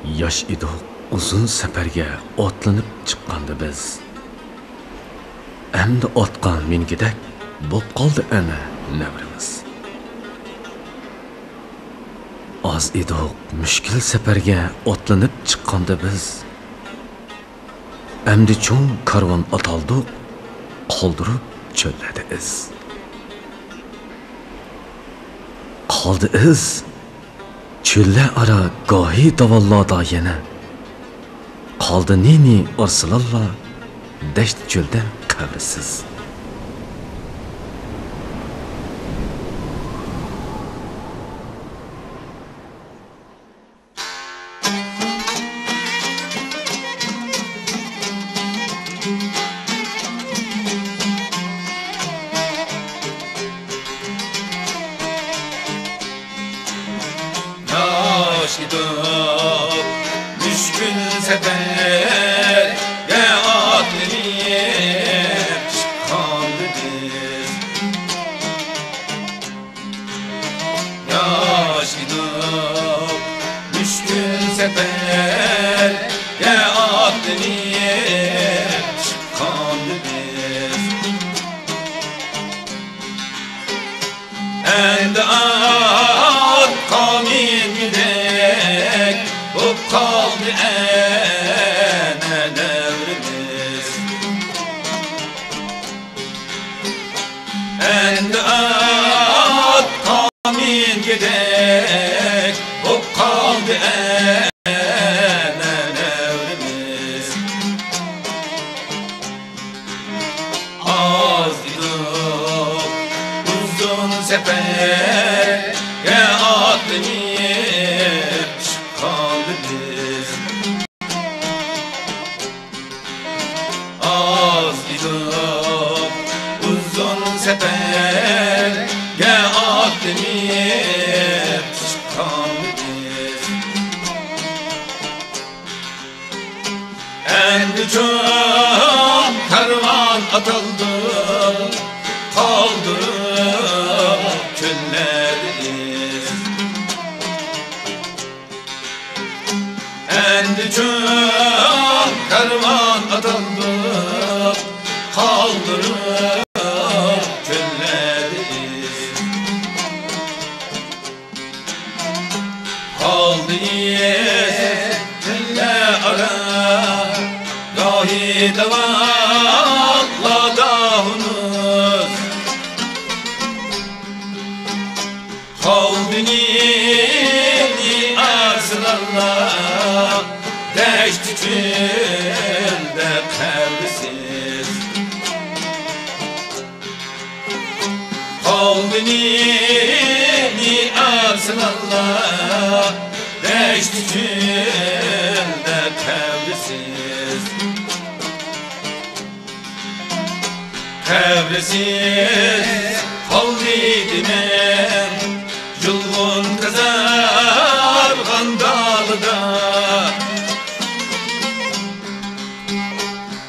Yosh edik, uzun safarga otlanib chiqqandi biz. Endi otqa mingidak bo'p qoldi ana navrimiz. Az edik, mushkil safarga otlanib chiqqandi biz. Endi cho'ng karvon ataldik, qoldirib cho'lladi iz. Qoldi iz, cho'llar ara gohi davollarda yana. Qoldi neni orsilalla, dasht cho'lda qabrsiz. Müşkül seferge atlayıp çıkandı biz. Yaşadık müşkül seferge atlayıp çıkandı biz. Endi at kamin gidek bu kaldı ene devrimiz. Endi at kamin gidek bu kaldı ene devrimiz. Az idik uzun seferge atlayıp çıkandı biz. Az idik uzun seferge atlayıp çıkandı biz. Endi çok karvan atıldı, kaldırıp çölleriz. Endi çok karvan atıldı, kaldırıp çölleriz. Kaldı çöller ara, dahi davatla dağınız. Kaldı nini arsılarla, deşti çölde kabrisiz. Kaldı nini arsılarla, deşti çölde kabrisiz. Kabrisiz kaldıydım ben, yılgın kızargan dağda.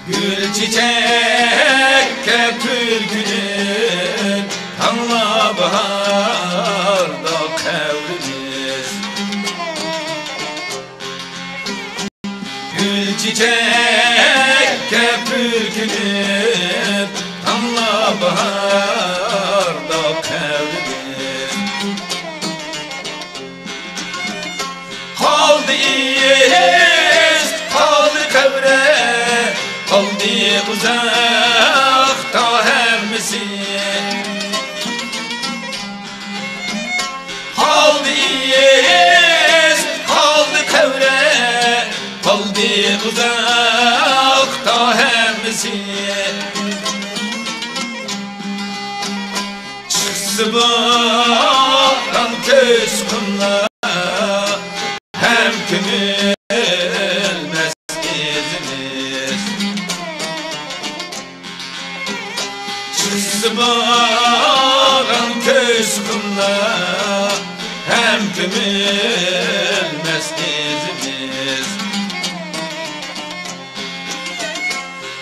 Gül çiçekke pürgünün, tanla baharda kavrimiz. Gül çiçekke pürgünün, tanla baharda kavrimiz. Kaldı iz, kaldı kavre, kaldı uzakta hemisi. Kaldı iz, kaldı kavre, kaldı uzakta hemisi. Çıksı baran köz kumla, hem kömülmez izimiz. Çıksı baran köz kumla, hem kömülmez izimiz.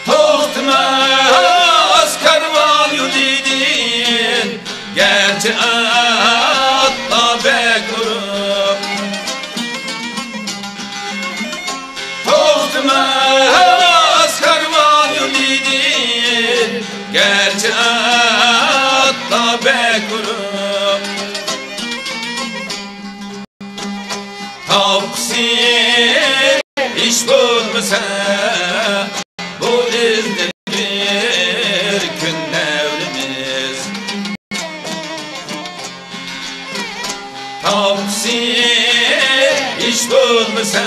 Toxtmaz karvan yudidin, gerçi atla bek vurup. Tavsiye iş bulmasa bu izde bir gün devrimiz. Tavsiye iş bulmasa